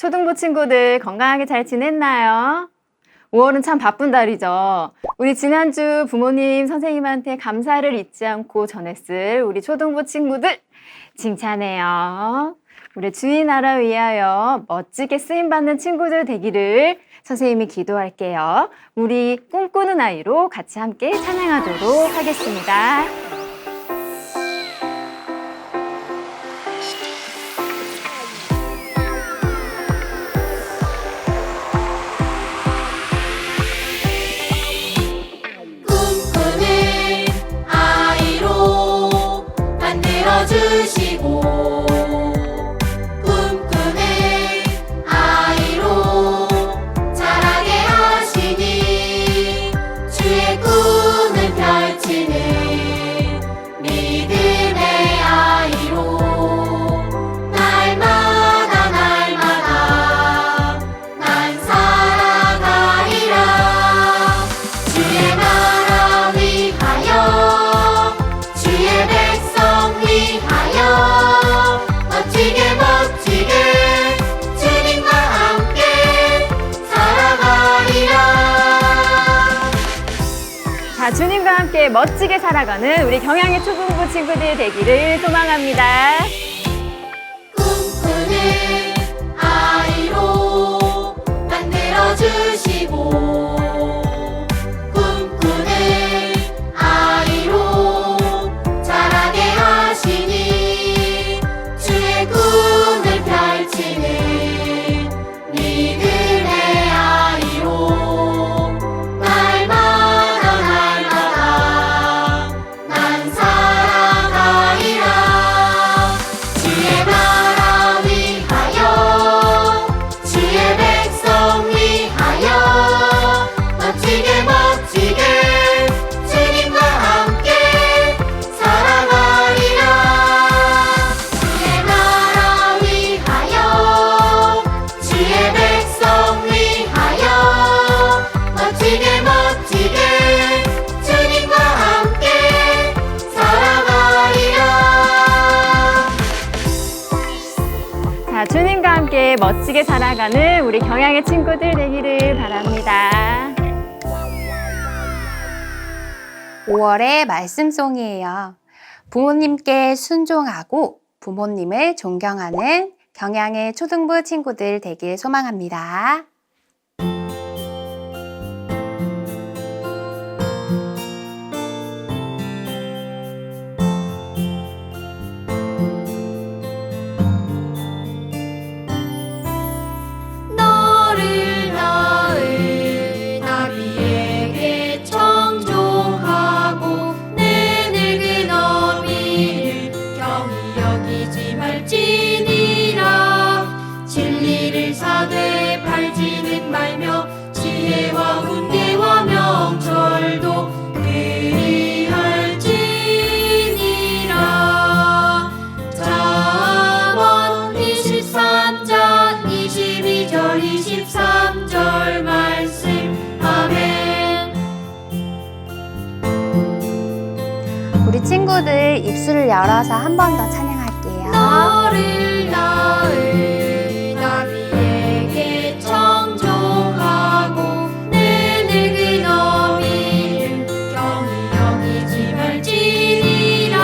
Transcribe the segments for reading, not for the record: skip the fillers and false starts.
초등부 친구들 건강하게 잘 지냈나요? 5월은 참 바쁜 달이죠. 우리 지난주 부모님, 선생님한테 감사를 잊지 않고 전했을 우리 초등부 친구들 칭찬해요. 우리 주의 나라 위하여 멋지게 쓰임받는 친구들 되기를 선생님이 기도할게요. 우리 꿈꾸는 아이로 같이 함께 찬양하도록 하겠습니다. 주시고 꿈꾸는 아이로 자라게 하시니 주의 꿈을 펼치는 믿음의 아이로 날마다 난 살아가리라. 주의 나라 위하여 주의 백성 위하여 멋지게 주님과 함께 살아가리라. 자, 주님과 함께 멋지게 살아가는 우리 경양의 초등부 친구들 되기를 소망합니다. 꿈꾸는 아이로 만들어주시고 꿈꾸는 아이로 자라게 하시니 주의 꿈을 펼치는 믿음의 아이로 날마다 난 살아가리라. 주의 나라 위하여 주의 백성 위하여 멋지게 주님과 함께 살아가리라. 주의 나라 위하여 주의 백성 위하여 멋지게 주님과 함께 살아가리라. 자, 주님과 함께 멋지게 살아가는 우리 경양의 친구들 되기를 바랍니다. 5월의 말씀송이에요. 부모님께 순종하고 부모님을 존경하는 경양의 초등부 친구들 되길 소망합니다. 너를 낳은 나비에게 청종하고 내 늙은 어미를 경히 여기지 말지니라. 진리를 사되 팔지는 말며 지혜와 훈계와 명철도 그리할지니라. 잠언 23장 22절 23절 말씀. 아멘. 우리 친구들 입술을 열어서 한 번 더 찬양할게요. 너를 낳은 나비에게 청종하고 내 늙은 어미를 경히 여기지 말지니라.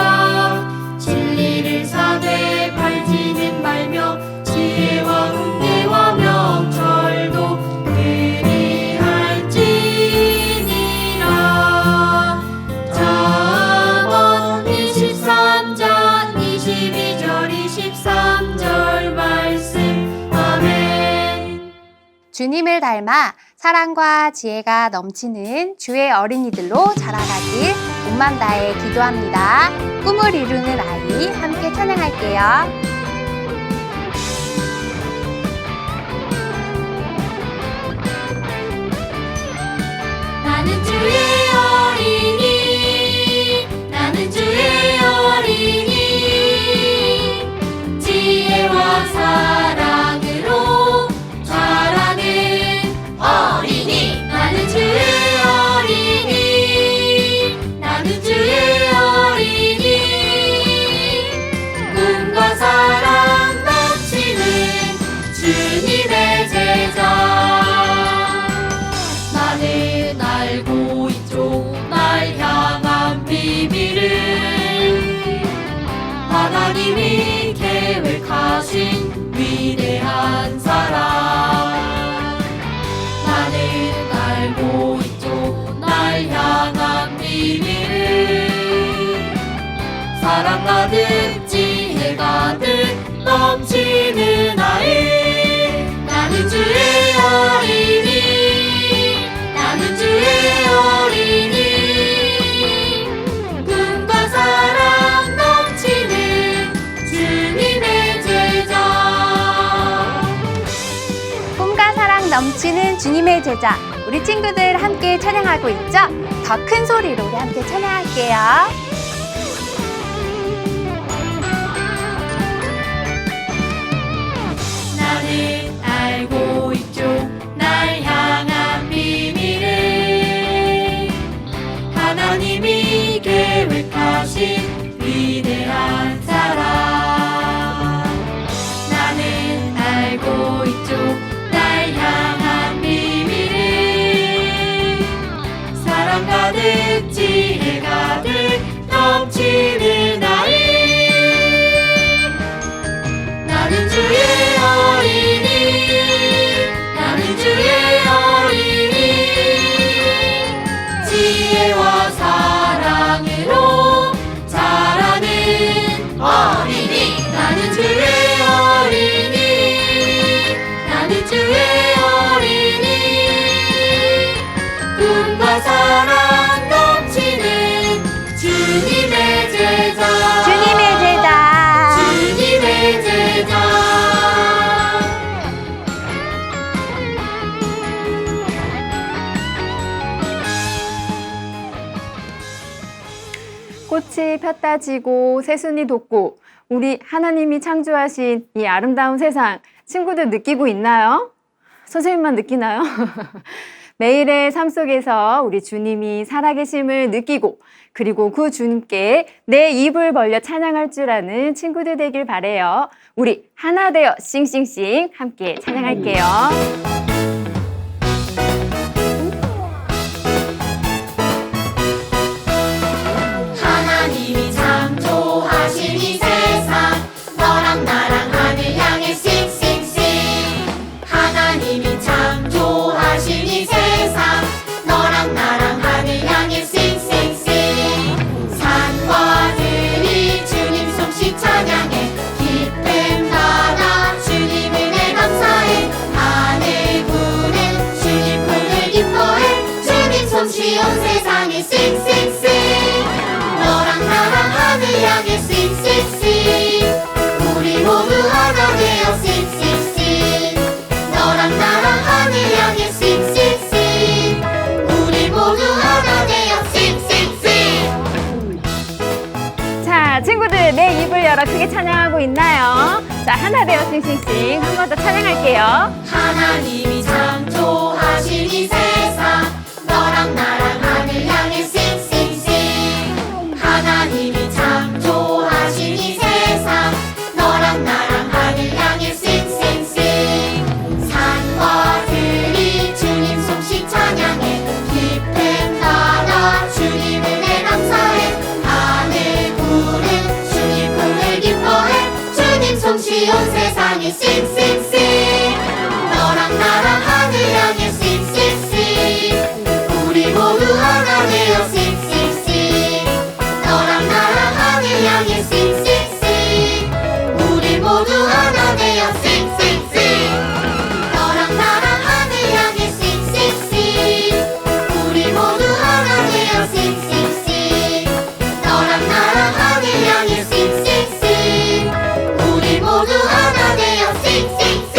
진리를 사되 팔지는 말며 지혜와 훈계와 명철도 그리할지니라. 잠언 23장 22절 23절 말씀. 아멘. 주님을 닮아 사랑과 지혜가 넘치는 주의 어린이들로 자라가길 몸만 다해 기도합니다. 꿈을 이루는 아이 함께 찬양할게요. 나는 주의 어린이 나는 주의 어린이 지혜와 사랑으로 자라는 어린이. 나는 주의 어린이 나는 주의 어린이 꿈과 사랑 넘치는 주님의 알고 있죠 날 향한 비밀을 하나님이 계획하신 위대한 사랑 나는 알고 있죠 날 향한 비밀을 사랑 가득 지혜 가득 넘치는 아이 나는 주의 어린이 나는 주의 어린이 꿈과 사랑 넘치는 주님의 제자 꿈과 사랑 넘치는 주님의 제자. 우리 친구들 함께 찬양하고 있죠? 더 큰 소리로 우리 함께 찬양할게요. 나는 알고 있죠 날 향한 비밀을 하나님이 계획하신 위대한 사랑 나는 알고 있죠 날 향한 비밀을 사랑 가득 지혜 가득 넘치는 아이 나는 주의 어린이 나는 주의 어린이 지혜와 사랑으로 자라는 어린이 나는 주의 어린이 나는 주의 어린이 꿈과 사랑 넘치는 주님의 제자 주님의 제자. 주님의 제자 꽃이 폈다 지고 새순이 돋고 우리 하나님이 창조하신 이 아름다운 세상 친구들 느끼고 있나요? 선생님만 느끼나요? 매일의 삶 속에서 우리 주님이 살아계심을 느끼고 그리고 그 주님께 내 입을 벌려 찬양할 줄 아는 친구들 되길 바래요. 우리 하나 되어 싱싱싱 함께 찬양할게요. 하나님이 창조하신 이 세상 너랑 나랑 하늘 향해 싱싱싱 하나님이 창조하신 이 세상 너랑 나랑 하늘 향해 싱싱싱 산과 들이 주님 솜씨 찬양해 깊은 바다 주님 은혜 감사해 하늘 구름 주님 품을 기뻐해 주님 솜씨 온 세상에 싱싱싱 너랑 나랑 하늘 향해 싱싱싱 우리 모두 하나 되어 싱싱싱 너랑 나랑 하늘 향해 싱싱싱 우리 모두 하나 되어 싱싱싱 자, 친구들 내 입을 열어 크게 찬양하고 있나요? 자, 하나 되어 싱싱싱 한 번 더 찬양할게요. 하나님이 창조하신 이 세상 너랑 나랑 하늘 향해 싱싱싱 하나님이 창조하신 이 세상 너랑 나랑 하늘 향해 싱싱싱 산과 들이 주님 솜씨 찬양해 깊은 바다 주님 은혜 감사해 하늘 구름 주님 품을 기뻐해 주님 솜씨 온 세상에 싱싱싱 너랑 나랑 하늘 향해 싱싱싱 우리 모두 하나 되어 싱싱싱 너랑 나랑 하늘 향해 싱싱싱 우리 모두 하나 되어 싱싱싱 너랑 나랑 하늘 향해 싱싱싱 우리 모두 하나 되어 싱싱싱 너랑 나랑 하늘 향해 싱싱싱 우리 모두 하나 되어 싱싱싱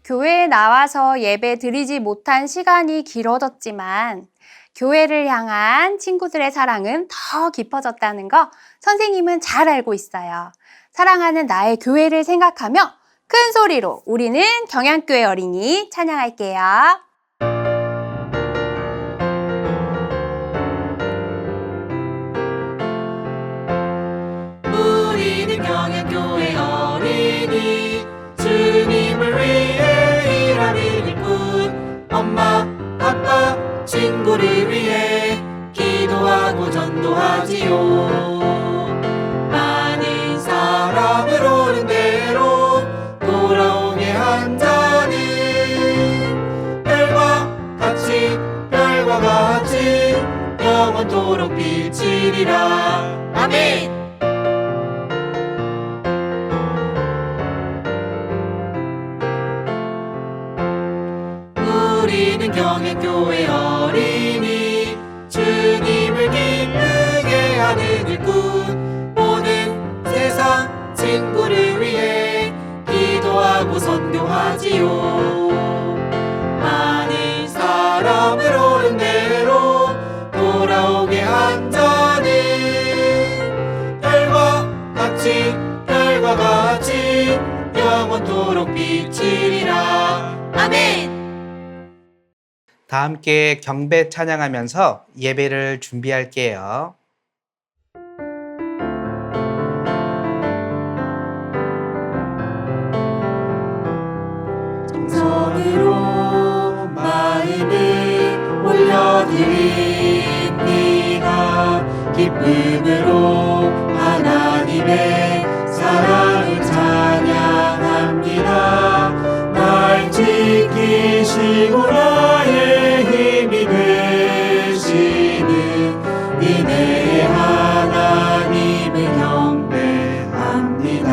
교회에 나와서 예배 드리지 못한 시간이 길어졌지만 교회를 향한 친구들의 사랑은 더 깊어졌다는 거 선생님은 잘 알고 있어요. 사랑하는 나의 교회를 생각하며 큰 소리로 우리는 경양교회 어린이 찬양할게요. 우리 친구를 위해 기도하고 전도하지요. 많은 사람을 오는 대로 돌아오게 한 자는 별과 같이 영원토록 비치리라. 아멘. 우리는 경애교회 어린이, 주님을 기쁘게 하는 일꾼, 오는 세상 친구를 위해 기도하고 선교하지요. 많은 사람을 오는 대로 돌아오게 한 자는 별과 같이 영원토록 비치리라. 아멘. 다 함께 경배 찬양하면서 예배를 준비할게요. 정성으로 마음을 올려드립니다. 기쁨으로 하나님의 사랑을 찬양합니다. 날 지키시고 나의 힘이 되시는 은혜의 하나님을 경배합니다.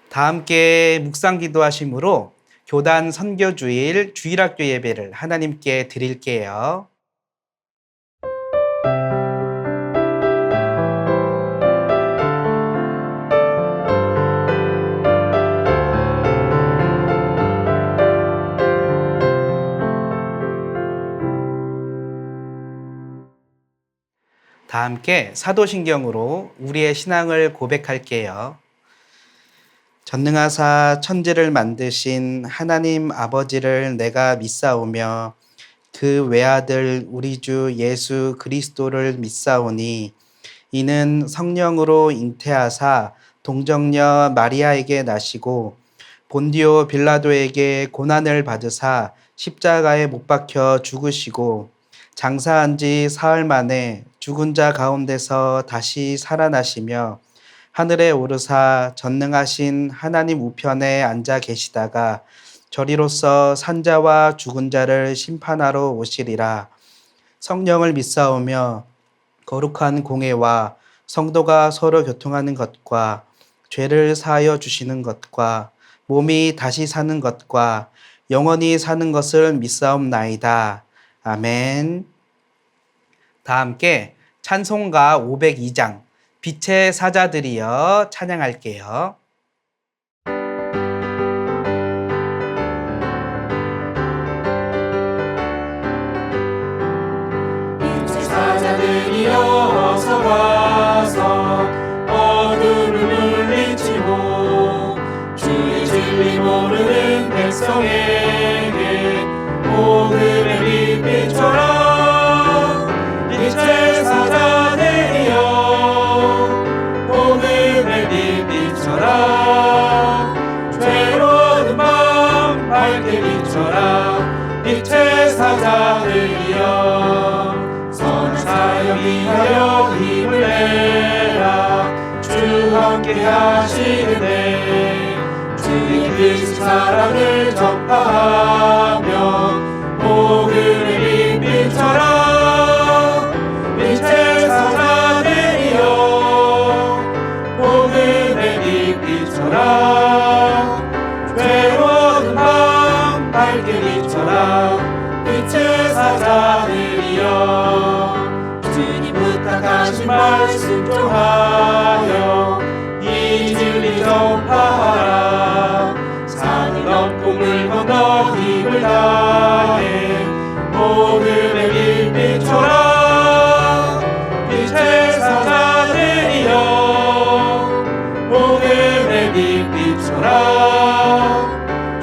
다 함께 묵상 기도하심으로 교단 선교주일 주일학교 예배를 하나님께 드릴게요. 다 함께 사도신경으로 우리의 신앙을 고백할게요. 전능하사 천지를 만드신 하나님 아버지를 내가 믿사오며 그 외아들 우리 주 예수 그리스도를 믿사오니 이는 성령으로 잉태하사 동정녀 마리아에게 나시고 본디오 빌라도에게 고난을 받으사 십자가에 못 박혀 죽으시고 장사한 지 사흘 만에 죽은 자 가운데서 다시 살아나시며 하늘에 오르사 전능하신 하나님 우편에 앉아 계시다가 저리로서 산자와 죽은 자를 심판하러 오시리라. 성령을 믿사오며 거룩한 공회와 성도가 서로 교통하는 것과 죄를 사하여 주시는 것과 몸이 다시 사는 것과 영원히 사는 것을 믿사옵나이다. 아멘. 다 함께 찬송가 502장 빛의 사자들이여 찬양할게요. 빛의 사자들이여 어서 와서 어둠을 물리치고 주의 진리 모르는 백성에게 복음의 빛 비춰라. 빛의 사자들이여 복음의 빛 비춰라. 괴로운 밤 밝게 비춰라. 빛의 사자들이여 선한 사역 위하여 힘을 내라. 주 함께 하시는데 주의 크신 사랑을 전파하며 복음의 빛 비춰라. 빛의 사자들이여 복음의 빛 비춰라. 괴로운 밤 밝게 비춰라. 빛의 사자들이여 주님 부탁하신 말씀 종하여 이 진리 전파하라. 산을 넘고 물 건너 힘을 다해 복음의 빛 비춰라. 빛의 사자들이여 복음의 빛 비춰라.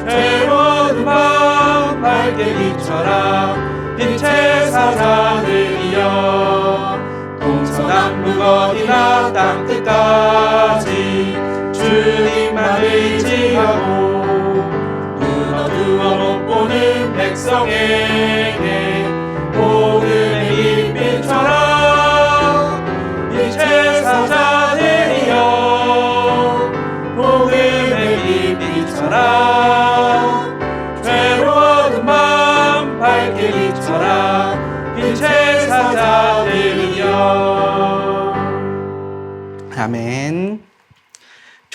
괴로운 밤 밝게 비춰라. 빛의 사자들이여 동서남북 어디나 땅끝까지 주님만 의지하고 백성에게 복음의 빛비춰라. 빛의 사자들이여 복음의 빛비춰라. 괴로워도 마음 밝게 비춰라. 빛의 사자들이여. 아멘.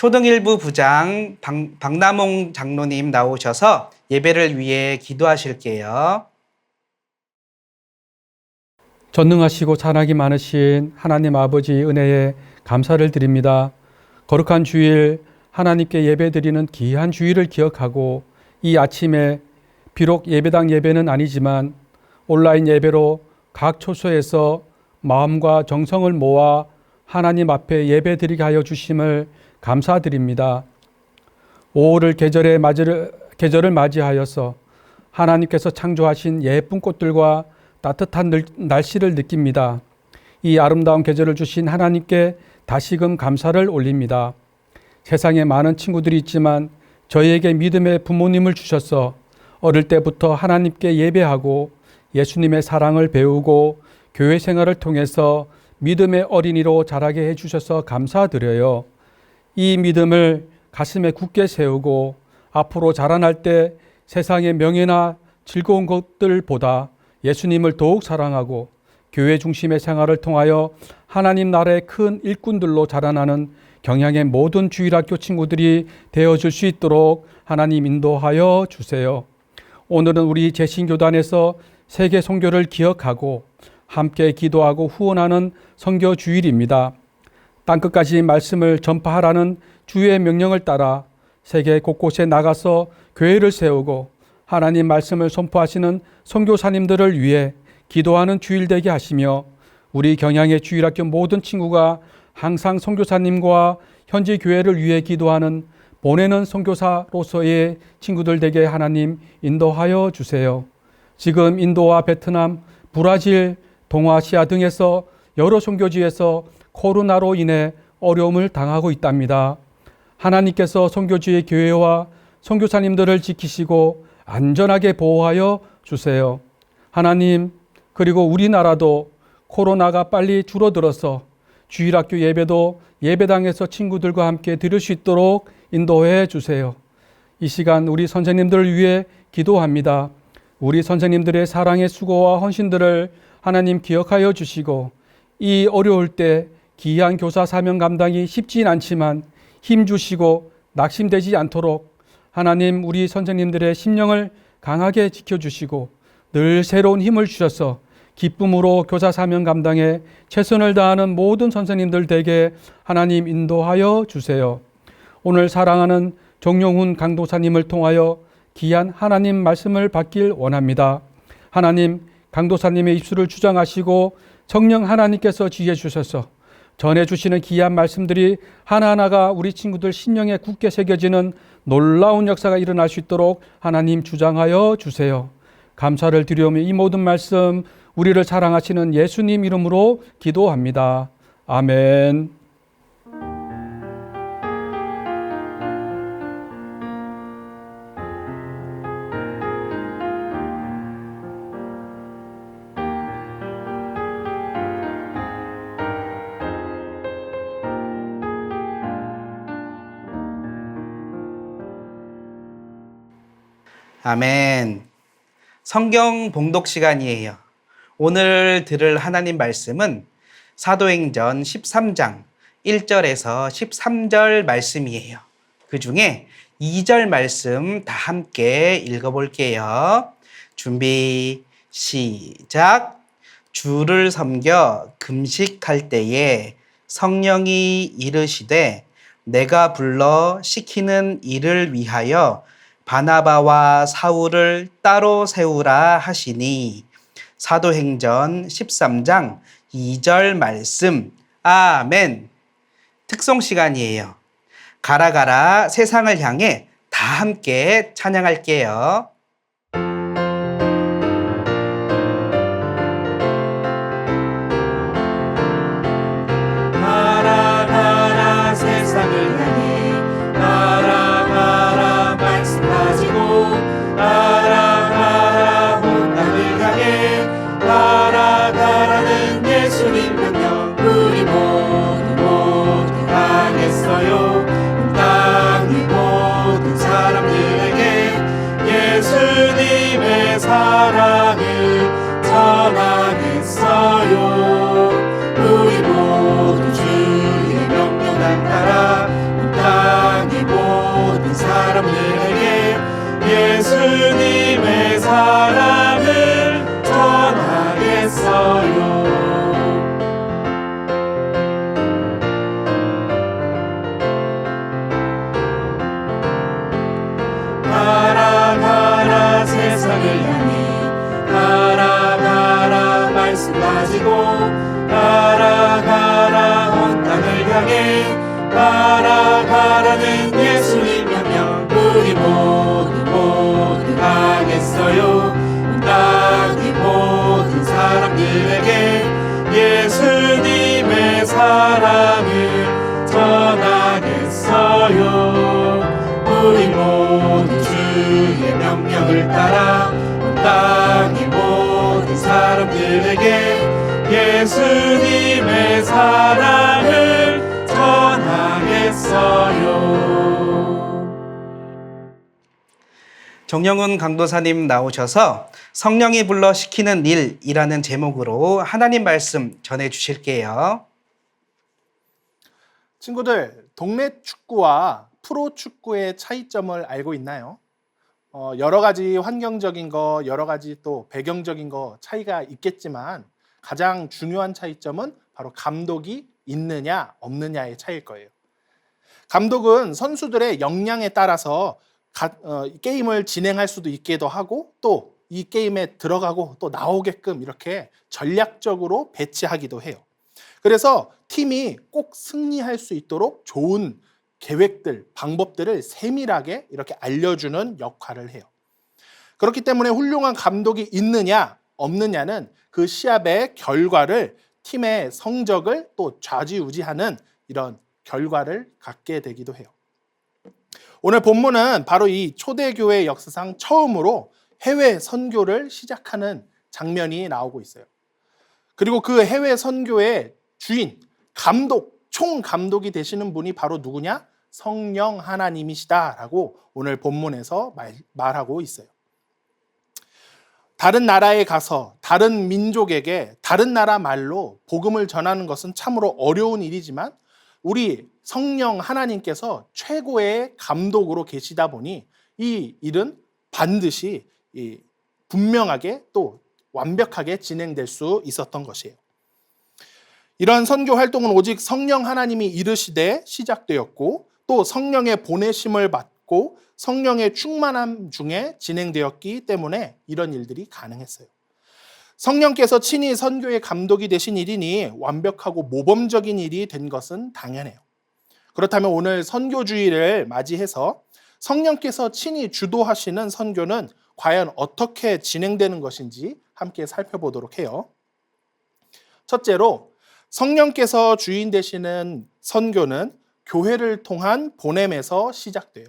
초등 1부 부장 박남홍 장로님 나오셔서 예배를 위해 기도하실게요. 전능하시고 찬악이 많으신 하나님 아버지 은혜에 감사를 드립니다. 거룩한 주일 하나님께 예배드리는 귀한 주일을 기억하고 이 아침에 비록 예배당 예배는 아니지만 온라인 예배로 각 초소에서 마음과 정성을 모아 하나님 앞에 예배드리게 하여 주심을 감사드립니다. 5월 계절을 맞이하여서 하나님께서 창조하신 예쁜 꽃들과 따뜻한 날씨를 느낍니다. 이 아름다운 계절을 주신 하나님께 다시금 감사를 올립니다. 세상에 많은 친구들이 있지만 저희에게 믿음의 부모님을 주셔서 어릴 때부터 하나님께 예배하고 예수님의 사랑을 배우고 교회 생활을 통해서 믿음의 어린이로 자라게 해주셔서 감사드려요. 이 믿음을 가슴에 굳게 세우고 앞으로 자라날 때 세상의 명예나 즐거운 것들보다 예수님을 더욱 사랑하고 교회 중심의 생활을 통하여 하나님 나라의 큰 일꾼들로 자라나는 경향의 모든 주일학교 친구들이 되어줄 수 있도록 하나님 인도하여 주세요. 오늘은 우리 재신교단에서 세계 선교를 기억하고 함께 기도하고 후원하는 선교 주일입니다. 땅끝까지 말씀을 전파하라는 주의 명령을 따라 세계 곳곳에 나가서 교회를 세우고 하나님 말씀을 선포하시는 선교사님들을 위해 기도하는 주일 되게 하시며 우리 경향의 주일학교 모든 친구가 항상 선교사님과 현지 교회를 위해 기도하는 보내는 선교사로서의 친구들 되게 하나님 인도하여 주세요. 지금 인도와 베트남, 브라질, 동아시아 등에서 여러 선교지에서 코로나로 인해 어려움을 당하고 있답니다. 하나님께서 선교지의 교회와 선교사님들을 지키시고 안전하게 보호하여 주세요. 하나님, 그리고 우리나라도 코로나가 빨리 줄어들어서 주일학교 예배도 예배당에서 친구들과 함께 드릴 수 있도록 인도해 주세요. 이 시간 우리 선생님들을 위해 기도합니다. 우리 선생님들의 사랑의 수고와 헌신들을 하나님 기억하여 주시고 이 어려울 때 귀한 교사 사명 감당이 쉽진 않지만 힘 주시고 낙심되지 않도록 하나님 우리 선생님들의 심령을 강하게 지켜주시고 늘 새로운 힘을 주셔서 기쁨으로 교사 사명 감당에 최선을 다하는 모든 선생님들 되게 하나님 인도하여 주세요. 오늘 사랑하는 정용훈 강도사님을 통하여 귀한 하나님 말씀을 받길 원합니다. 하나님, 강도사님의 입술을 주장하시고 성령 하나님께서 지혜 주셔서 전해주시는 귀한 말씀들이 하나하나가 우리 친구들 심령에 굳게 새겨지는 놀라운 역사가 일어날 수 있도록 하나님 주장하여 주세요. 감사를 드리오며 이 모든 말씀 우리를 사랑하시는 예수님 이름으로 기도합니다. 아멘. 아멘. 성경 봉독 시간이에요. 오늘 들을 하나님 말씀은 사도행전 13장 1절에서 13절 말씀이에요. 그 중에 2절 말씀 다 함께 읽어볼게요. 준비, 시작. 주를 섬겨 금식할 때에 성령이 이르시되 내가 불러 시키는 일을 위하여 바나바와 사울을 따로 세우라 하시니. 사도행전 13장 2절 말씀. 아멘. 특송 시간이에요. 가라 가라 세상을 향해 다 함께 찬양할게요. 가라 가라 세상을 향해 가라 가라 말씀 가지고 가라 가라 예수님 명령 우리 모두 하겠어요. 땅의 모든 사람들에게 예수님의 사랑을 전하겠어요. 우리 모두 주의 명령을 따라 땅의 모든 사람들에게 예수님의 사랑을 전하겠어요. 가라 가라 세상을 향해 가라 가라 말씀 가지고 가라 가라 온 땅을 향해 가라 가라는 예수님 명령 우리 모두 하겠어요. 땅의 모든 사람들에게 예수님의 사랑을 전하겠어요. 우리 모두 주의 명령을 따라 땅의 모든 사람들에게 예수님의 사랑을 전하겠어요. 정영훈 강도사님 나오셔서 성령이 불러 시키는 일이라는 제목으로 하나님 말씀 전해 주실게요. 친구들, 동네 축구와 프로 축구의 차이점을 알고 있나요? 여러 가지 환경적인 거, 여러 가지 또 배경적인 거 차이가 있겠지만 가장 중요한 차이점은 바로 감독이 있느냐 없느냐의 차이일 거예요. 감독은 선수들의 역량에 따라서 게임을 진행할 수도 있기도 하고 또 이 게임에 들어가고 또 나오게끔 이렇게 전략적으로 배치하기도 해요. 그래서 팀이 꼭 승리할 수 있도록 좋은 계획들, 방법들을 세밀하게 이렇게 알려주는 역할을 해요. 그렇기 때문에 훌륭한 감독이 있느냐 없느냐는 그 시합의 결과를, 팀의 성적을 또 좌지우지하는 이런 결과를 갖게 되기도 해요. 오늘 본문은 바로 이 초대교회 역사상 처음으로 해외 선교를 시작하는 장면이 나오고 있어요. 그리고 그 해외 선교의 주인, 감독, 총감독이 되시는 분이 바로 누구냐? 성령 하나님이시다라고 오늘 본문에서 말하고 있어요. 다른 나라에 가서 다른 민족에게 다른 나라 말로 복음을 전하는 것은 참으로 어려운 일이지만 우리 성령 하나님께서 최고의 감독으로 계시다 보니 이 일은 반드시 분명하게 또 완벽하게 진행될 수 있었던 것이에요. 이런 선교 활동은 오직 성령 하나님이 이르시되 시작되었고 또 성령의 보내심을 받고 성령의 충만함 중에 진행되었기 때문에 이런 일들이 가능했어요. 성령께서 친히 선교의 감독이 되신 일이니 완벽하고 모범적인 일이 된 것은 당연해요. 그렇다면 오늘 선교주의를 맞이해서 성령께서 친히 주도하시는 선교는 과연 어떻게 진행되는 것인지 함께 살펴보도록 해요. 첫째로 성령께서 주인 되시는 선교는 교회를 통한 보냄에서 시작돼요.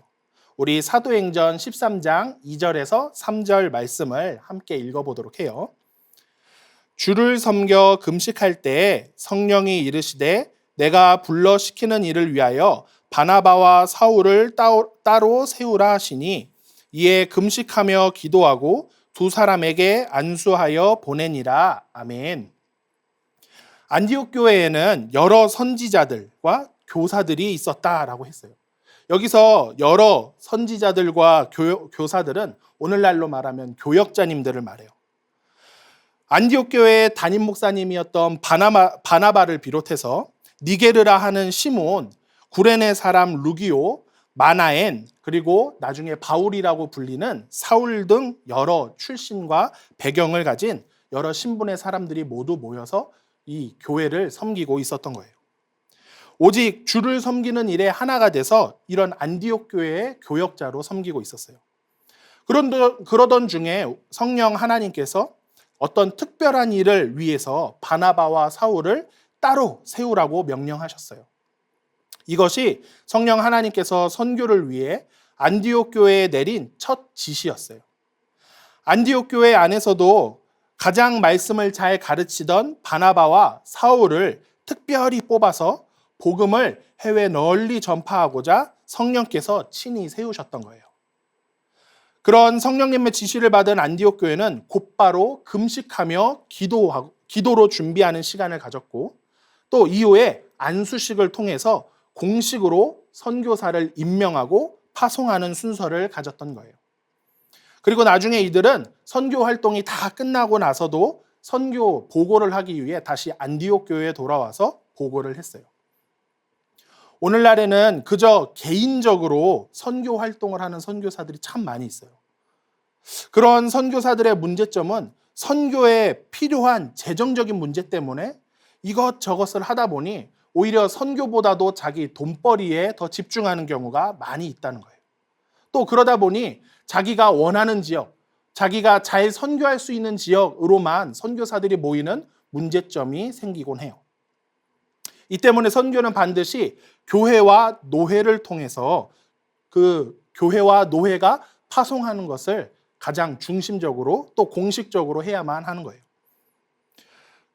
우리 사도행전 13장 2절에서 3절 말씀을 함께 읽어보도록 해요. 주를 섬겨 금식할 때에 성령이 이르시되 내가 불러 시키는 일을 위하여 바나바와 사울을 따로 세우라 하시니 이에 금식하며 기도하고 두 사람에게 안수하여 보내니라. 아멘. 안디옥 교회에는 여러 선지자들과 교사들이 있었다라고 했어요. 여기서 여러 선지자들과 교사들은 오늘날로 말하면 교역자님들을 말해요. 안디옥 교회의 담임 목사님이었던 바나바를 비롯해서 니게르라 하는 시몬, 구레네 사람 루기오, 마나엔, 그리고 나중에 바울이라고 불리는 사울 등 여러 출신과 배경을 가진 여러 신분의 사람들이 모두 모여서 이 교회를 섬기고 있었던 거예요. 오직 주를 섬기는 일에 하나가 돼서 이런 안디옥 교회의 교역자로 섬기고 있었어요. 그러던 중에 성령 하나님께서 어떤 특별한 일을 위해서 바나바와 사울을 따로 세우라고 명령하셨어요. 이것이 성령 하나님께서 선교를 위해 안디옥 교회에 내린 첫 지시였어요. 안디옥 교회 안에서도 가장 말씀을 잘 가르치던 바나바와 사울을 특별히 뽑아서 복음을 해외 널리 전파하고자 성령께서 친히 세우셨던 거예요. 그런 성령님의 지시를 받은 안디옥 교회는 곧바로 금식하며 기도로 준비하는 시간을 가졌고, 또 이후에 안수식을 통해서 공식으로 선교사를 임명하고 파송하는 순서를 가졌던 거예요. 그리고 나중에 이들은 선교 활동이 다 끝나고 나서도 선교 보고를 하기 위해 다시 안디옥 교회에 돌아와서 보고를 했어요. 오늘날에는 그저 개인적으로 선교 활동을 하는 선교사들이 참 많이 있어요. 그런 선교사들의 문제점은 선교에 필요한 재정적인 문제 때문에 이것저것을 하다 보니 오히려 선교보다도 자기 돈벌이에 더 집중하는 경우가 많이 있다는 거예요. 또 그러다 보니 자기가 원하는 지역, 자기가 잘 선교할 수 있는 지역으로만 선교사들이 모이는 문제점이 생기곤 해요. 이 때문에 선교는 반드시 교회와 노회를 통해서 그 교회와 노회가 파송하는 것을 가장 중심적으로 또 공식적으로 해야만 하는 거예요.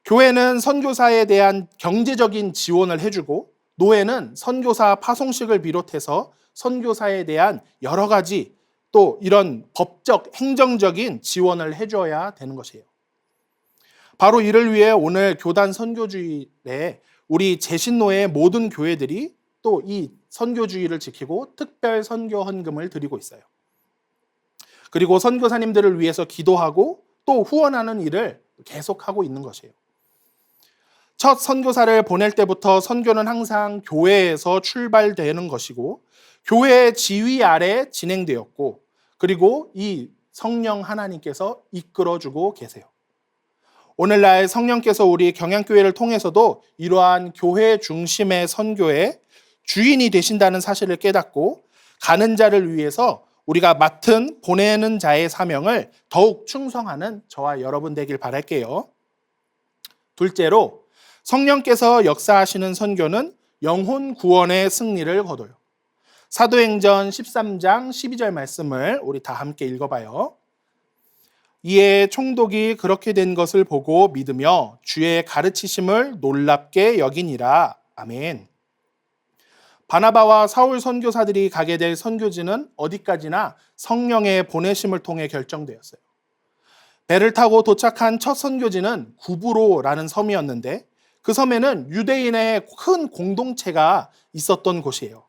교회는 선교사에 대한 경제적인 지원을 해주고, 노회는 선교사 파송식을 비롯해서 선교사에 대한 여러 가지 또 이런 법적, 행정적인 지원을 해줘야 되는 것이에요. 바로 이를 위해 오늘 교단 선교주일에 우리 제신노의 모든 교회들이 또 이 선교주의를 지키고 특별 선교 헌금을 드리고 있어요. 그리고 선교사님들을 위해서 기도하고 또 후원하는 일을 계속하고 있는 것이에요. 첫 선교사를 보낼 때부터 선교는 항상 교회에서 출발되는 것이고 교회의 지휘 아래 진행되었고, 그리고 이 성령 하나님께서 이끌어주고 계세요. 오늘날 성령께서 우리 경양교회를 통해서도 이러한 교회 중심의 선교의 주인이 되신다는 사실을 깨닫고 가는 자를 위해서 우리가 맡은 보내는 자의 사명을 더욱 충성하는 저와 여러분 되길 바랄게요. 둘째로, 성령께서 역사하시는 선교는 영혼 구원의 승리를 거둬요. 사도행전 13장 12절 말씀을 우리 다 함께 읽어봐요. 이에 총독이 그렇게 된 것을 보고 믿으며 주의 가르치심을 놀랍게 여기니라. 아멘. 바나바와 사울 선교사들이 가게 될 선교지는 어디까지나 성령의 보내심을 통해 결정되었어요. 배를 타고 도착한 첫 선교지는 구브로라는 섬이었는데, 그 섬에는 유대인의 큰 공동체가 있었던 곳이에요.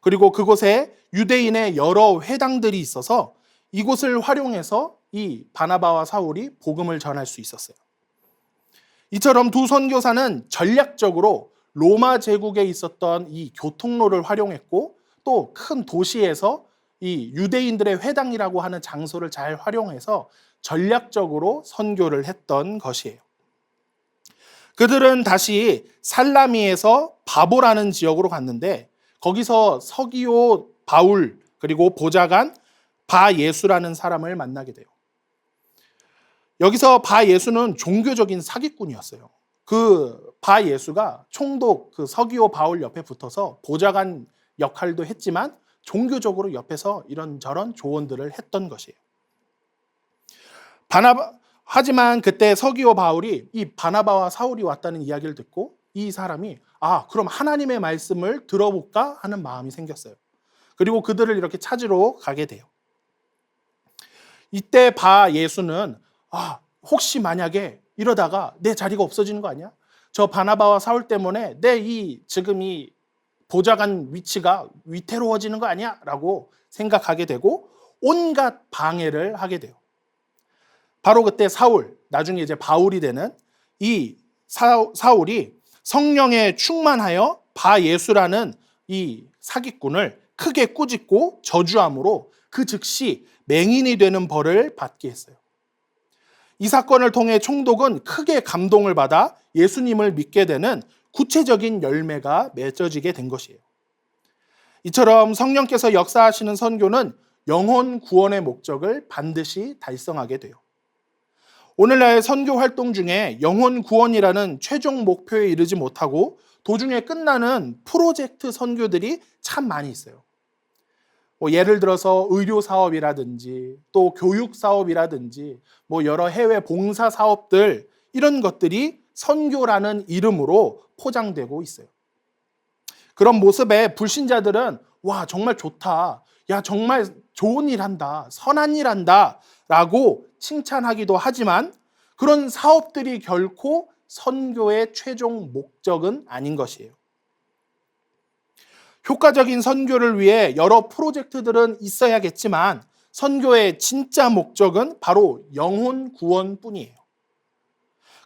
그리고 그곳에 유대인의 여러 회당들이 있어서 이곳을 활용해서 이 바나바와 사울이 복음을 전할 수 있었어요. 이처럼 두 선교사는 전략적으로 로마 제국에 있었던 이 교통로를 활용했고, 또 큰 도시에서 이 유대인들의 회당이라고 하는 장소를 잘 활용해서 전략적으로 선교를 했던 것이에요. 그들은 다시 살라미에서 바보라는 지역으로 갔는데, 거기서 서기오 바울 그리고 보좌관 바예수라는 사람을 만나게 돼요. 여기서 바예수는 종교적인 사기꾼이었어요. 그 바예수가 총독 그 서기오 바울 옆에 붙어서 보좌관 역할도 했지만 종교적으로 옆에서 이런저런 조언들을 했던 것이에요. 하지만 그때 서기오 바울이 이 바나바와 사울이 왔다는 이야기를 듣고 이 사람이 그럼 하나님의 말씀을 들어볼까 하는 마음이 생겼어요. 그리고 그들을 이렇게 찾으러 가게 돼요. 이때 바예수는 혹시 만약에 이러다가 내 자리가 없어지는 거 아니야? 저 바나바와 사울 때문에 지금 이 보좌관 위치가 위태로워지는 거 아니야? 라고 생각하게 되고 온갖 방해를 하게 돼요. 바로 그때 사울, 나중에 이제 바울이 되는 이 사울이 성령에 충만하여 바예수라는 이 사기꾼을 크게 꾸짖고 저주함으로 그 즉시 맹인이 되는 벌을 받게 했어요. 이 사건을 통해 총독은 크게 감동을 받아 예수님을 믿게 되는 구체적인 열매가 맺어지게 된 것이에요. 이처럼 성령께서 역사하시는 선교는 영혼 구원의 목적을 반드시 달성하게 돼요. 오늘날 선교 활동 중에 영혼 구원이라는 최종 목표에 이르지 못하고 도중에 끝나는 프로젝트 선교들이 참 많이 있어요. 뭐 예를 들어서 의료 사업이라든지 또 교육 사업이라든지 뭐 여러 해외 봉사 사업들, 이런 것들이 선교라는 이름으로 포장되고 있어요. 그런 모습에 불신자들은 와, 정말 좋다, 야, 정말 좋은 일 한다, 선한 일 한다 라고 칭찬하기도 하지만 그런 사업들이 결코 선교의 최종 목적은 아닌 것이에요. 효과적인 선교를 위해 여러 프로젝트들은 있어야겠지만 선교의 진짜 목적은 바로 영혼 구원뿐이에요.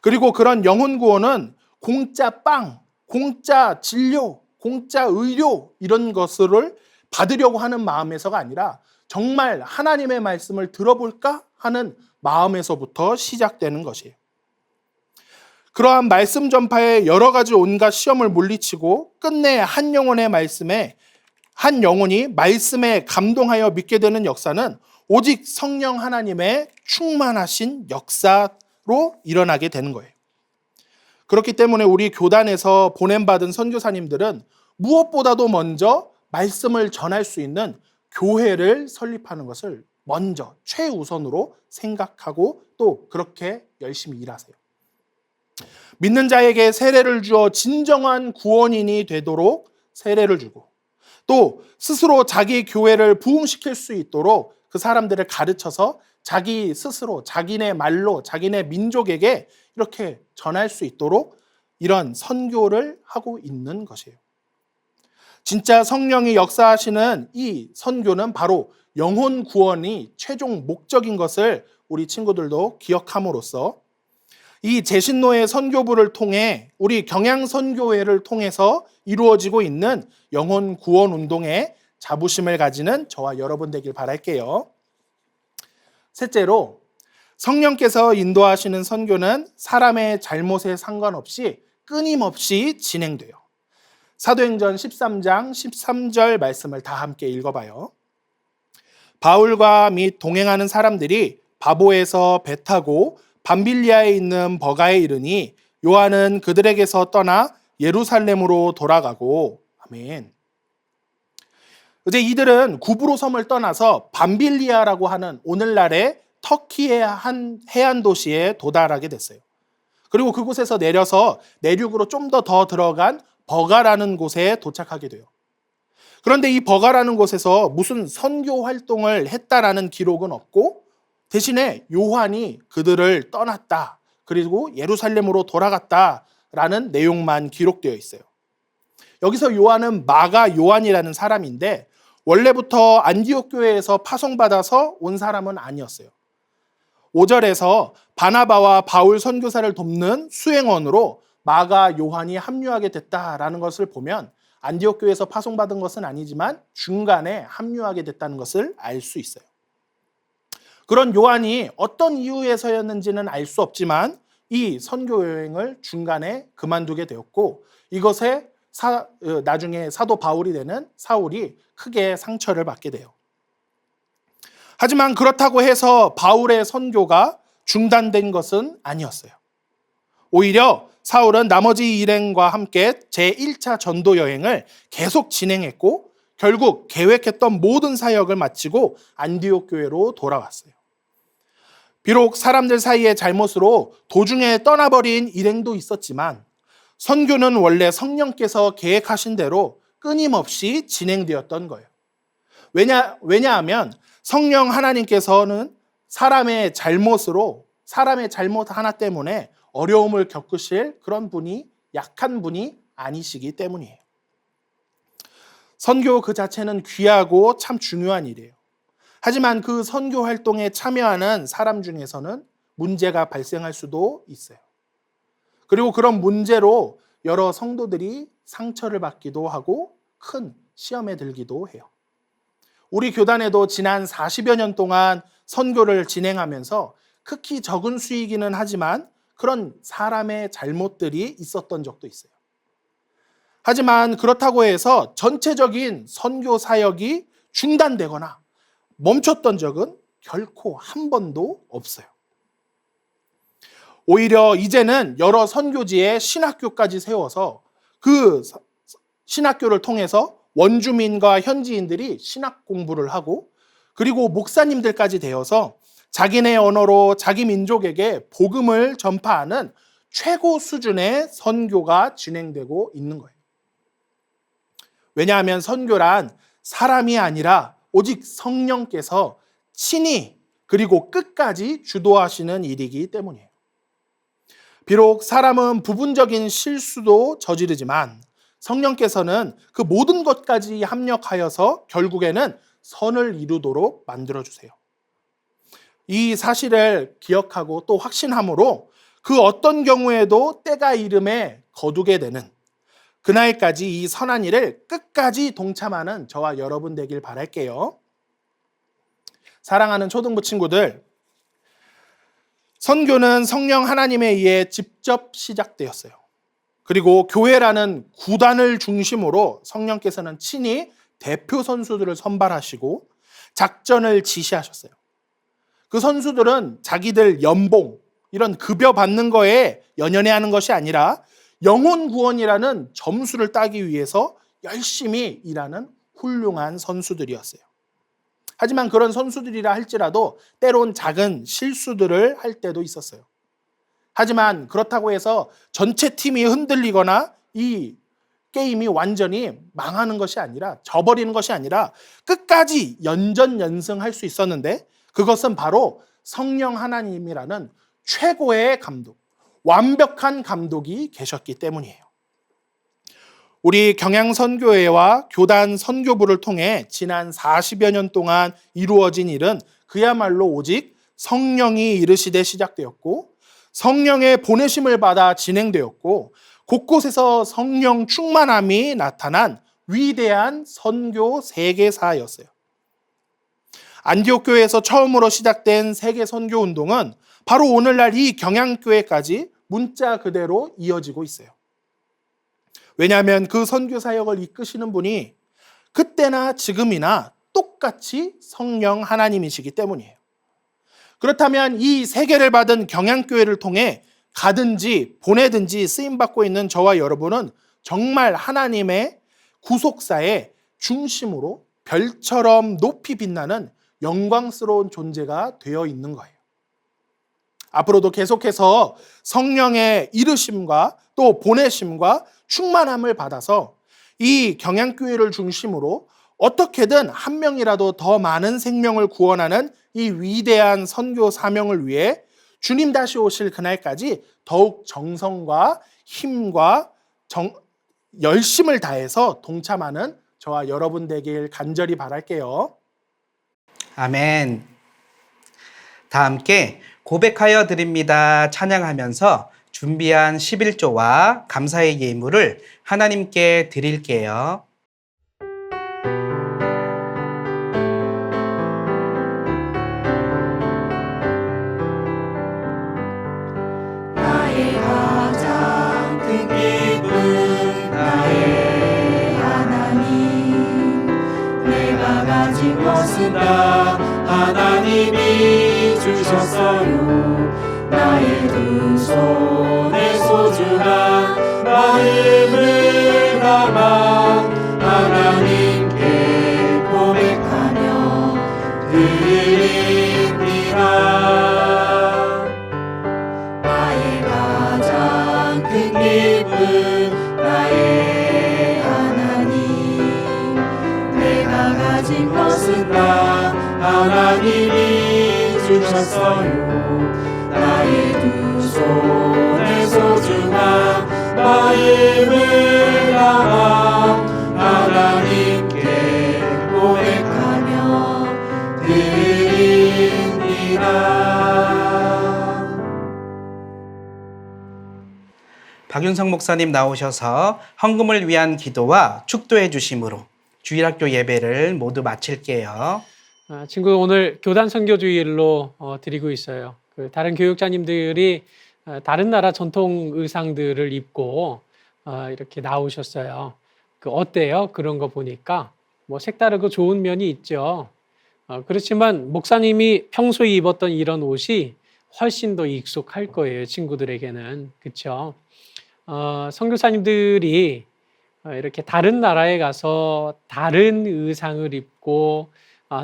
그리고 그런 영혼 구원은 공짜 빵, 공짜 진료, 공짜 의료, 이런 것을 받으려고 하는 마음에서가 아니라 정말 하나님의 말씀을 들어볼까 하는 마음에서부터 시작되는 것이에요. 그러한 말씀 전파에 여러 가지 온갖 시험을 물리치고 끝내 한 영혼의 말씀에, 한 영혼이 말씀에 감동하여 믿게 되는 역사는 오직 성령 하나님의 충만하신 역사로 일어나게 되는 거예요. 그렇기 때문에 우리 교단에서 보냄받은 선교사님들은 무엇보다도 먼저 말씀을 전할 수 있는 교회를 설립하는 것을 먼저 최우선으로 생각하고 또 그렇게 열심히 일하세요. 믿는 자에게 세례를 주어 진정한 구원인이 되도록 세례를 주고 또 스스로 자기 교회를 부흥시킬 수 있도록 그 사람들을 가르쳐서 자기 스스로 자기네 말로 자기네 민족에게 이렇게 전할 수 있도록 이런 선교를 하고 있는 것이에요. 진짜 성령이 역사하시는 이 선교는 바로 영혼 구원이 최종 목적인 것을 우리 친구들도 기억함으로써 이 제신노의 선교부를 통해 우리 경양선교회를 통해서 이루어지고 있는 영혼 구원 운동에 자부심을 가지는 저와 여러분 되길 바랄게요. 셋째로, 성령께서 인도하시는 선교는 사람의 잘못에 상관없이 끊임없이 진행돼요. 사도행전 13장 13절 말씀을 다 함께 읽어봐요. 바울과 및 동행하는 사람들이 바보에서 배 타고 밤빌리아에 있는 버가에 이르니 요한은 그들에게서 떠나 예루살렘으로 돌아가고, 아멘. 이제 이들은 구브로 섬을 떠나서 밤빌리아라고 하는 오늘날의 터키의 한 해안 도시에 도달하게 됐어요. 그리고 그곳에서 내려서 내륙으로 좀 더 들어간 버가라는 곳에 도착하게 돼요. 그런데 이 버가라는 곳에서 무슨 선교 활동을 했다라는 기록은 없고 대신에 요한이 그들을 떠났다, 그리고 예루살렘으로 돌아갔다라는 내용만 기록되어 있어요. 여기서 요한은 마가 요한이라는 사람인데 원래부터 안디옥 교회에서 파송받아서 온 사람은 아니었어요. 5절에서 바나바와 바울 선교사를 돕는 수행원으로 마가 요한이 합류하게 됐다라는 것을 보면 안디옥 교회에서 파송받은 것은 아니지만 중간에 합류하게 됐다는 것을 알 수 있어요. 그런 요한이 어떤 이유에서였는지는 알 수 없지만 이 선교 여행을 중간에 그만두게 되었고 이것에 나중에 사도 바울이 되는 사울이 크게 상처를 받게 돼요. 하지만 그렇다고 해서 바울의 선교가 중단된 것은 아니었어요. 오히려 사울은 나머지 일행과 함께 제1차 전도 여행을 계속 진행했고 결국 계획했던 모든 사역을 마치고 안디옥 교회로 돌아왔어요. 비록 사람들 사이의 잘못으로 도중에 떠나버린 일행도 있었지만 선교는 원래 성령께서 계획하신 대로 끊임없이 진행되었던 거예요. 왜냐하면 성령 하나님께서는 사람의 잘못으로, 사람의 잘못 하나 때문에 어려움을 겪으실 그런 분이, 약한 분이 아니시기 때문이에요. 선교 그 자체는 귀하고 참 중요한 일이에요. 하지만 그 선교 활동에 참여하는 사람 중에서는 문제가 발생할 수도 있어요. 그리고 그런 문제로 여러 성도들이 상처를 받기도 하고 큰 시험에 들기도 해요. 우리 교단에도 지난 40여 년 동안 선교를 진행하면서 극히 적은 수이기는 하지만 그런 사람의 잘못들이 있었던 적도 있어요. 하지만 그렇다고 해서 전체적인 선교 사역이 중단되거나 멈췄던 적은 결코 한 번도 없어요. 오히려 이제는 여러 선교지에 신학교까지 세워서 그 신학교를 통해서 원주민과 현지인들이 신학 공부를 하고 그리고 목사님들까지 되어서 자기네 언어로 자기 민족에게 복음을 전파하는 최고 수준의 선교가 진행되고 있는 거예요. 왜냐하면 선교란 사람이 아니라 오직 성령께서 친히 그리고 끝까지 주도하시는 일이기 때문이에요. 비록 사람은 부분적인 실수도 저지르지만 성령께서는 그 모든 것까지 합력하여서 결국에는 선을 이루도록 만들어주세요. 이 사실을 기억하고 또 확신함으로 그 어떤 경우에도 때가 이름에 거두게 되는 그날까지 이 선한 일을 끝까지 동참하는 저와 여러분 되길 바랄게요. 사랑하는 초등부 친구들, 선교는 성령 하나님에 의해 직접 시작되었어요. 그리고 교회라는 구단을 중심으로 성령께서는 친히 대표 선수들을 선발하시고 작전을 지시하셨어요. 그 선수들은 자기들 연봉, 이런 급여 받는 거에 연연해 하는 것이 아니라 영혼 구원이라는 점수를 따기 위해서 열심히 일하는 훌륭한 선수들이었어요. 하지만 그런 선수들이라 할지라도 때론 작은 실수들을 할 때도 있었어요. 하지만 그렇다고 해서 전체 팀이 흔들리거나 이 게임이 완전히 망하는 것이 아니라, 져버리는 것이 아니라 끝까지 연전연승할 수 있었는데 그것은 바로 성령 하나님이라는 최고의 감독, 완벽한 감독이 계셨기 때문이에요. 우리 경양선교회와 교단 선교부를 통해 지난 40여 년 동안 이루어진 일은 그야말로 오직 성령이 이르시되 시작되었고 성령의 보내심을 받아 진행되었고 곳곳에서 성령 충만함이 나타난 위대한 선교 세계사였어요. 안디옥 교회에서 처음으로 시작된 세계 선교 운동은 바로 오늘날 이 경양교회까지 문자 그대로 이어지고 있어요. 왜냐하면 그 선교 사역을 이끄시는 분이 그때나 지금이나 똑같이 성령 하나님이시기 때문이에요. 그렇다면 이 세계를 받은 경양교회를 통해 가든지 보내든지 쓰임받고 있는 저와 여러분은 정말 하나님의 구속사의 중심으로 별처럼 높이 빛나는 영광스러운 존재가 되어 있는 거예요. 앞으로도 계속해서 성령의 이르심과 또 보내심과 충만함을 받아서 이 경양교회를 중심으로 어떻게든 한 명이라도 더 많은 생명을 구원하는 이 위대한 선교 사명을 위해 주님 다시 오실 그날까지 더욱 정성과 힘과 열심을 다해서 동참하는 저와 여러분 되길 간절히 바랄게요. 아멘. 다 함께 고백하여 드립니다 찬양하면서 준비한 11조와 감사의 예물을 하나님께 드릴게요. 나의 가장 큰 기쁨 나의 하나님 내가 가진 것은 다 하나님이 주셨어요 나의 두 손에 소중한 마음을 담아 하나님께 고백하며 드립니다 나의 가장 큰 기쁨 나의 하나님 내가 가진 것은 다 하나님이 주셨어요 나의 두 손에 소중한 마음을 담아 하나님께 고백하며 드립니다. 박윤성 목사님 나오셔서 헌금을 위한 기도와 축도해 주심으로 주일학교 예배를 모두 마칠게요. 친구 오늘 교단 선교주일로 드리고 있어요. 다른 교육자님들이 다른 나라 전통 의상들을 입고 이렇게 나오셨어요. 어때요? 그런 거 보니까 뭐 색다르고 좋은 면이 있죠. 그렇지만 목사님이 평소에 입었던 이런 옷이 훨씬 더 익숙할 거예요. 친구들에게는. 그렇죠? 선교사님들이 이렇게 다른 나라에 가서 다른 의상을 입고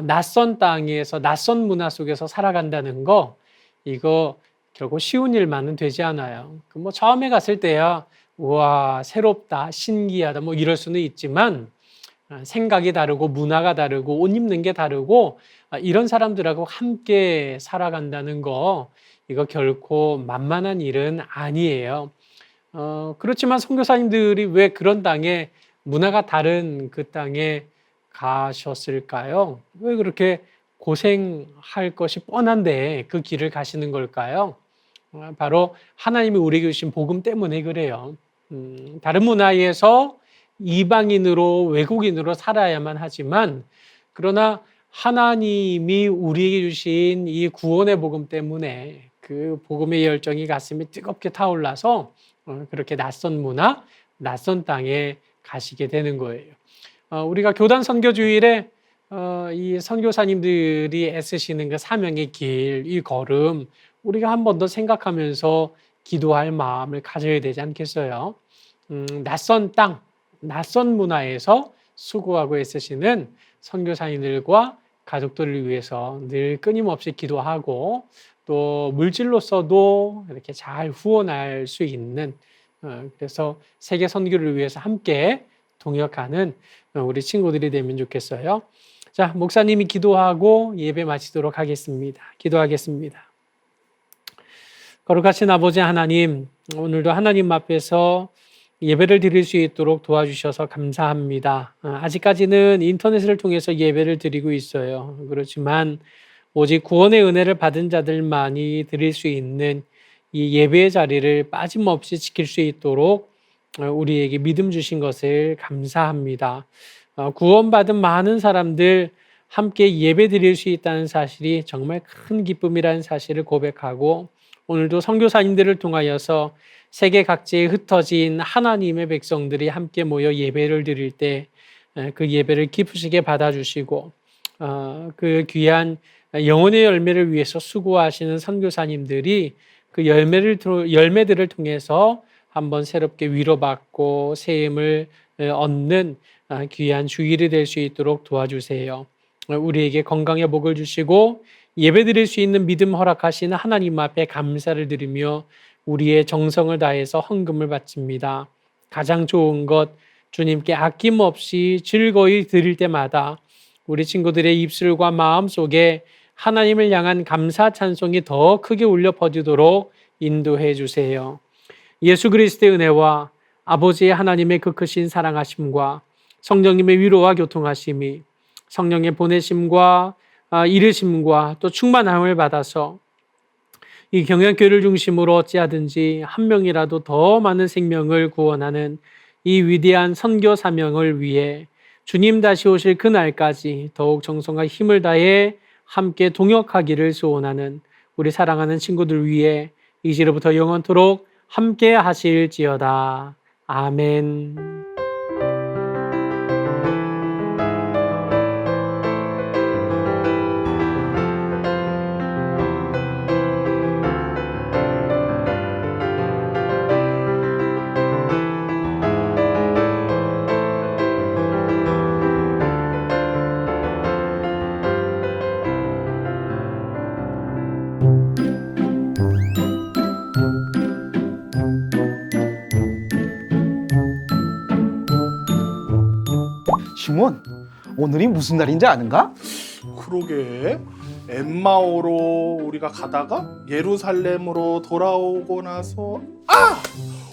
낯선 땅에서 낯선 문화 속에서 살아간다는 거, 이거 결국 쉬운 일만은 되지 않아요. 뭐 처음에 갔을 때야 우와 새롭다 신기하다 뭐 이럴 수는 있지만 생각이 다르고 문화가 다르고 옷 입는 게 다르고 이런 사람들하고 함께 살아간다는 거, 이거 결코 만만한 일은 아니에요. 그렇지만 선교사님들이 왜 그런 땅에, 문화가 다른 그 땅에 가셨을까요? 왜 그렇게 고생할 것이 뻔한데 그 길을 가시는 걸까요? 바로 하나님이 우리에게 주신 복음 때문에 그래요. 다른 문화에서 이방인으로 외국인으로 살아야만 하지만, 그러나 하나님이 우리에게 주신 이 구원의 복음 때문에 그 복음의 열정이 가슴에 뜨겁게 타올라서 그렇게 낯선 문화, 낯선 땅에 가시게 되는 거예요. 우리가 교단 선교주일에 이 선교사님들이 애쓰시는 그 사명의 길, 이 걸음, 우리가 한 번 더 생각하면서 기도할 마음을 가져야 되지 않겠어요? 낯선 땅, 낯선 문화에서 수고하고 애쓰시는 선교사님들과 가족들을 위해서 늘 끊임없이 기도하고, 또 물질로서도 이렇게 잘 후원할 수 있는, 그래서 세계 선교를 위해서 함께 동역하는 우리 친구들이 되면 좋겠어요. 자, 목사님이 기도하고 예배 마치도록 하겠습니다. 기도하겠습니다. 거룩하신 아버지 하나님, 오늘도 하나님 앞에서 예배를 드릴 수 있도록 도와주셔서 감사합니다. 아직까지는 인터넷을 통해서 예배를 드리고 있어요. 그렇지만 오직 구원의 은혜를 받은 자들만이 드릴 수 있는 이 예배의 자리를 빠짐없이 지킬 수 있도록 우리에게 믿음 주신 것을 감사합니다. 구원받은 많은 사람들 함께 예배 드릴 수 있다는 사실이 정말 큰 기쁨이라는 사실을 고백하고, 오늘도 선교사님들을 통하여서 세계 각지에 흩어진 하나님의 백성들이 함께 모여 예배를 드릴 때 그 예배를 기쁘시게 받아주시고, 그 귀한 영혼의 열매를 위해서 수고하시는 선교사님들이 그 열매들을 통해서 한번 새롭게 위로받고 새 힘을 얻는 귀한 주일이 될 수 있도록 도와주세요. 우리에게 건강의 복을 주시고 예배드릴 수 있는 믿음 허락하시는 하나님 앞에 감사를 드리며 우리의 정성을 다해서 헌금을 바칩니다. 가장 좋은 것 주님께 아낌없이 즐거이 드릴 때마다 우리 친구들의 입술과 마음 속에 하나님을 향한 감사 찬송이 더 크게 울려 퍼지도록 인도해 주세요. 예수 그리스도의 은혜와 아버지의 하나님의 그 크신 사랑하심과 성령님의 위로와 교통하심이, 성령의 보내심과 이르심과 또 충만함을 받아서 이 경양교회를 중심으로 어찌하든지 한 명이라도 더 많은 생명을 구원하는 이 위대한 선교 사명을 위해 주님 다시 오실 그날까지 더욱 정성과 힘을 다해 함께 동역하기를 소원하는 우리 사랑하는 친구들 위해 이제로부터 영원토록 함께 하실지어다. 아멘. 시몬, 오늘이 무슨 날인지 아는가? 그러게, 엠마오로 우리가 가다가 예루살렘으로 돌아오고 나서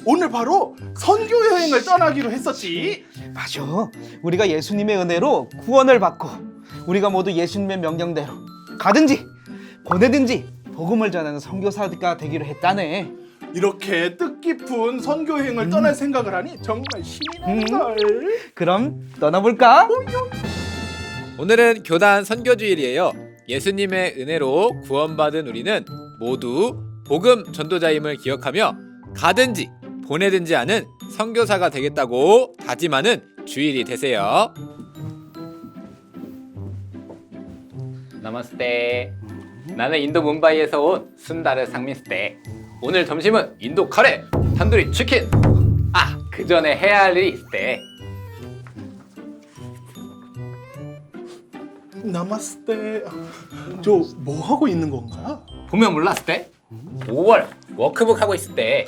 오늘 바로 선교 여행을 떠나기로 했었지. 맞아. 우리가 예수님의 은혜로 구원을 받고 우리가 모두 예수님의 명령대로 가든지 보내든지 복음을 전하는 선교사가 되기로 했다네. 이렇게 뜻깊은 선교 여행을 떠날 생각을 하니 정말 신이 난다. 그럼 떠나볼까? 오늘은 교단 선교주일이에요. 예수님의 은혜로 구원받은 우리는 모두 복음 전도자임을 기억하며 가든지 보내든지 하는 선교사가 되겠다고 다짐하는 주일이 되세요. 나마스테. 나는 인도 뭄바이에서 온 순다르 상민스테. 오늘 점심은 인도 카레, 탄두리 치킨. 그 전에 해야 할 일이 있을 때 나마스테. 저 뭐 하고 있는 건가? 보면 몰랐을 때 5월 워크북 하고 있을 때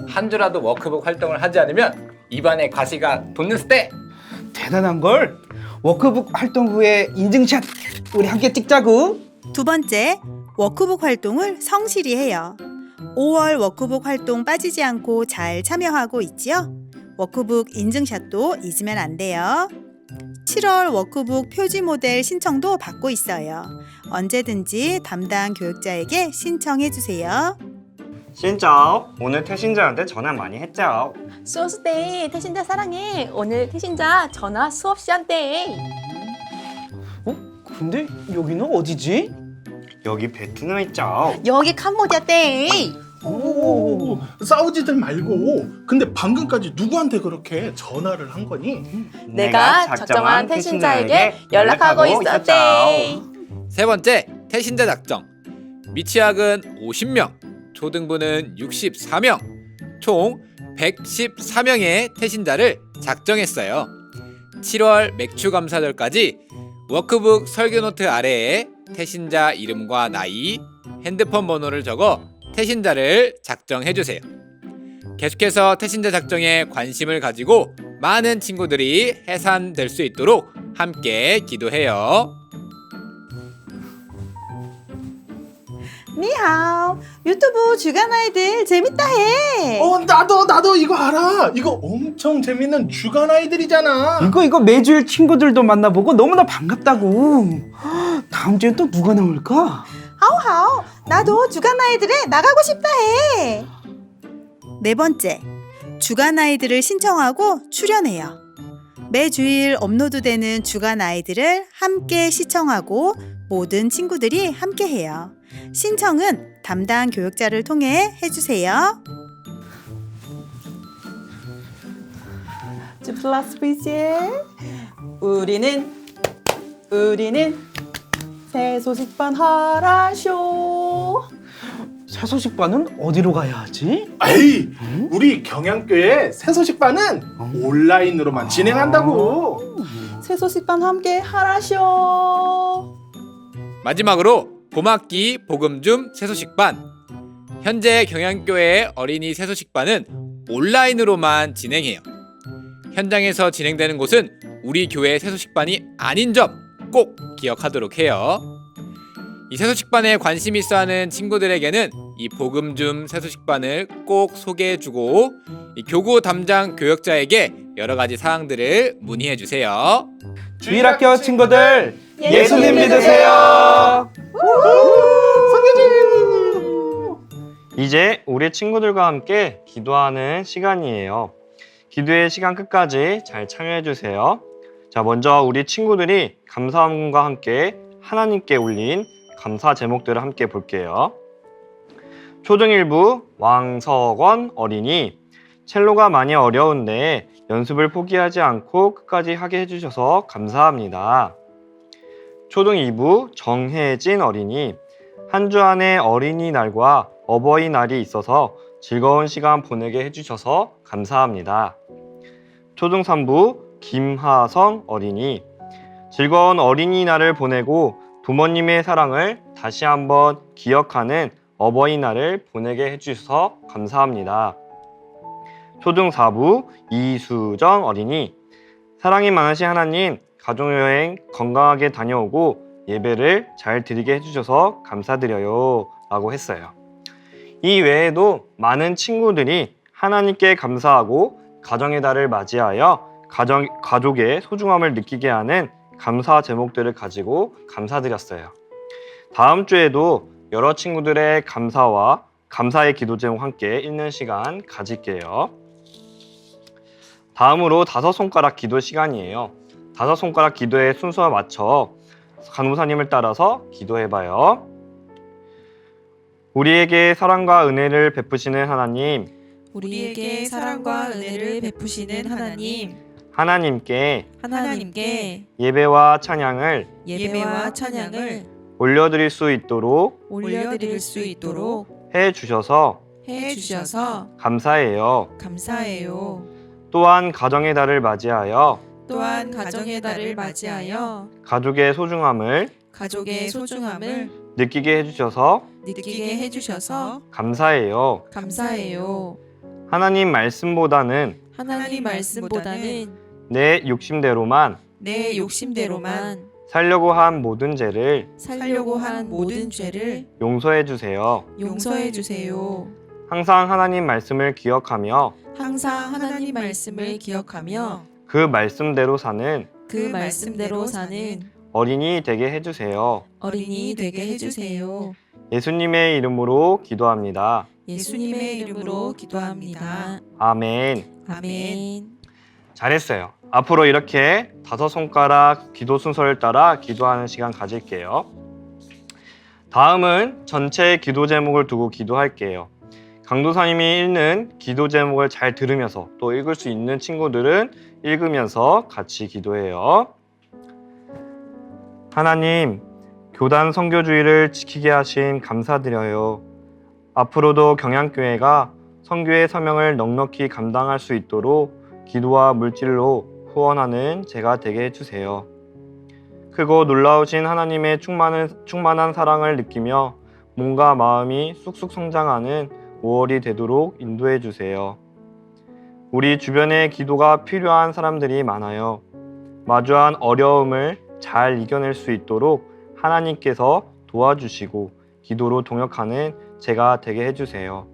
한 주라도 워크북 활동을 하지 않으면 입안에 가시가 돋는 때. 대단한 걸. 워크북 활동 후에 인증샷 우리 함께 찍자구. 두 번째, 워크북 활동을 성실히 해요. 5월 워크북 활동 빠지지 않고 잘 참여하고 있지요? 워크북 인증샷도 잊으면 안 돼요. 7월 워크북 표지 모델 신청도 받고 있어요. 언제든지 담당 교육자에게 신청해 주세요. 진짜 오늘 태신자한테 전화 많이 했죠. 수업 때 태신자 사랑해. 오늘 태신자 전화 수업 시간 때. 근데 여기는 어디지? 여기 베트남 있죠. 여기 캄보디아 때. 오, 싸우지들 말고. 근데 방금까지 누구한테 그렇게 전화를 한 거니? 내가 작정한 태신자에게 연락하고 있었대. 세 번째, 태신자 작정. 미취학은 50명, 초등부는 64명, 총 114명의 태신자를 작정했어요. 7월 맥추감사절까지 워크북 설교노트 아래에 태신자 이름과 나이, 핸드폰 번호를 적어 태신자를 작정해주세요. 계속해서 태신자 작정에 관심을 가지고 많은 친구들이 해산될 수 있도록 함께 기도해요. 니하오, 유튜브 주간 아이들 재밌다 해. 나도 이거 알아. 이거 엄청 재밌는 주간 아이들이잖아. 이거 매주일 친구들도 만나보고 너무나 반갑다고. 다음 주엔 또 누가 나올까? 하오하오, 나도 주간 아이들에 나가고 싶다 해. 네 번째, 주간 아이들을 신청하고 출연해요. 매주일 업로드되는 주간 아이들을 함께 시청하고 모든 친구들이 함께 해요. 신청은 담당 교육자를 통해 해주세요. 플러스 비제. 우리는 새 소식반 하라쇼. 새 소식반은 어디로 가야 하지? 에이, 우리 경양교회 새소식반은 온라인으로만 진행한다고. 새 소식반 함께 하라쇼. 마지막으로 봄학기 복음줌 새소식반. 현재 경양교회 어린이 새소식반은 온라인으로만 진행해요. 현장에서 진행되는 곳은 우리 교회 새소식반이 아닌 점 꼭 기억하도록 해요. 이 새소식반에 관심 있어 하는 친구들에게는 이 복음줌 새소식반을 꼭 소개해주고 이 교구 담당 교역자에게 여러 가지 사항들을 문의해 주세요. 주일학교 친구들 예수님 믿으세요. 이제 우리 친구들과 함께 기도하는 시간이에요. 기도의 시간 끝까지 잘 참여해 주세요. 자, 먼저 우리 친구들이 감사함과 함께 하나님께 올린 감사 제목들을 함께 볼게요. 초등1부 왕석원 어린이. 첼로가 많이 어려운데 연습을 포기하지 않고 끝까지 하게 해주셔서 감사합니다. 초등2부 정혜진 어린이. 한 주 안에 어린이날과 어버이날이 있어서 즐거운 시간 보내게 해주셔서 감사합니다. 초등3부 김하성 어린이. 즐거운 어린이날을 보내고 부모님의 사랑을 다시 한번 기억하는 어버이날을 보내게 해주셔서 감사합니다. 초등4부 이수정 어린이. 사랑이 많으신 하나님, 가족여행 건강하게 다녀오고 예배를 잘 드리게 해주셔서 감사드려요 라고 했어요. 이 외에도 많은 친구들이 하나님께 감사하고 가정의 달을 맞이하여 가족의 소중함을 느끼게 하는 감사 제목들을 가지고 감사드렸어요. 다음 주에도 여러 친구들의 감사와 감사의 기도 제목 함께 읽는 시간 가질게요. 다음으로 5손가락 기도 시간이에요. 5손가락 기도의 순서에 맞춰 간호사님을 따라서 기도해봐요. 우리에게 사랑과 은혜를 베푸시는 하나님, 우리에게 사랑과 은혜를 베푸시는 하나님, 하나님께 예배와 찬양을 올려드릴 수 있도록 해주셔서 감사해요. 감사해요. 또한 가정의 달을 맞이하여 또한 가정의 달을 맞이하여 가족의 소중함을 느끼게 해주셔서 감사해요. 하나님 말씀보다는 내 욕심대로만 살려고 한 모든 죄를 용서해 주세요. 항상 하나님 말씀을 기억하며 그 말씀대로 사는 어린이 되게 해주세요. 예수님의 이름으로 기도합니다. 아멘. 잘했어요. 앞으로 이렇게 5손가락 기도 순서를 따라 기도하는 시간 가질게요. 다음은 전체 기도 제목을 두고 기도할게요. 강도사님이 읽는 기도 제목을 잘 들으면서 또 읽을 수 있는 친구들은 읽으면서 같이 기도해요. 하나님, 교단 선교주의를 지키게 하신 감사드려요. 앞으로도 경양교회가 선교의 사명을 넉넉히 감당할 수 있도록 기도와 물질로 후원하는 제가 되게 해주세요. 크고 놀라우신 하나님의 충만한 사랑을 느끼며 몸과 마음이 쑥쑥 성장하는 5월이 되도록 인도해 주세요. 우리 주변에 기도가 필요한 사람들이 많아요. 마주한 어려움을 잘 이겨낼 수 있도록 하나님께서 도와주시고 기도로 동역하는 제가 되게 해주세요.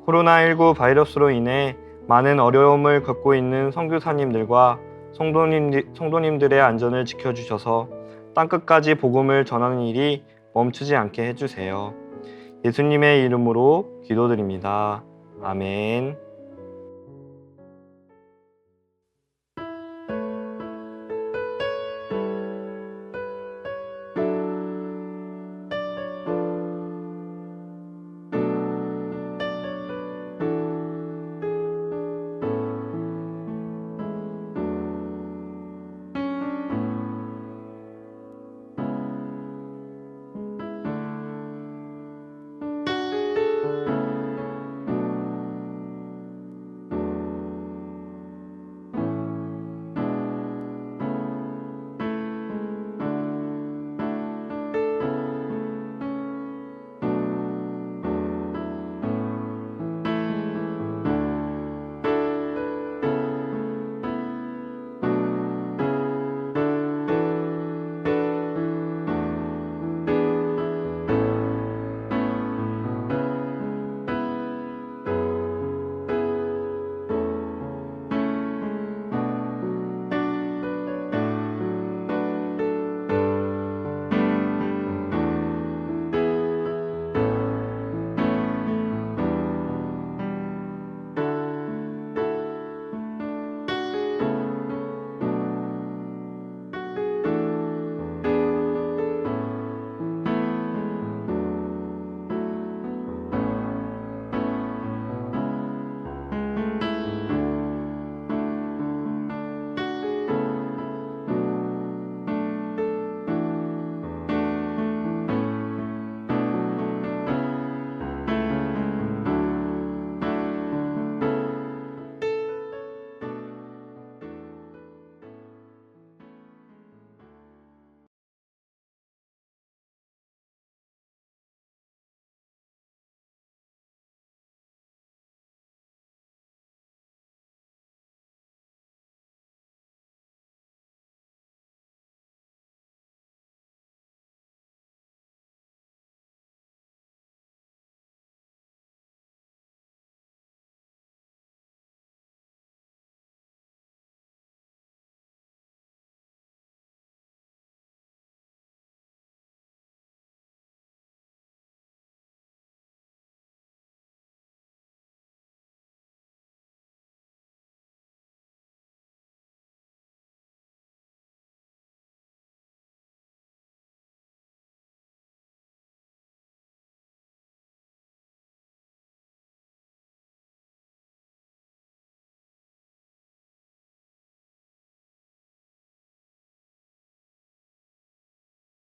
코로나19 바이러스로 인해 많은 어려움을 겪고 있는 선교사님들과 성도님들의 안전을 지켜주셔서 땅끝까지 복음을 전하는 일이 멈추지 않게 해주세요. 예수님의 이름으로 기도드립니다. 아멘.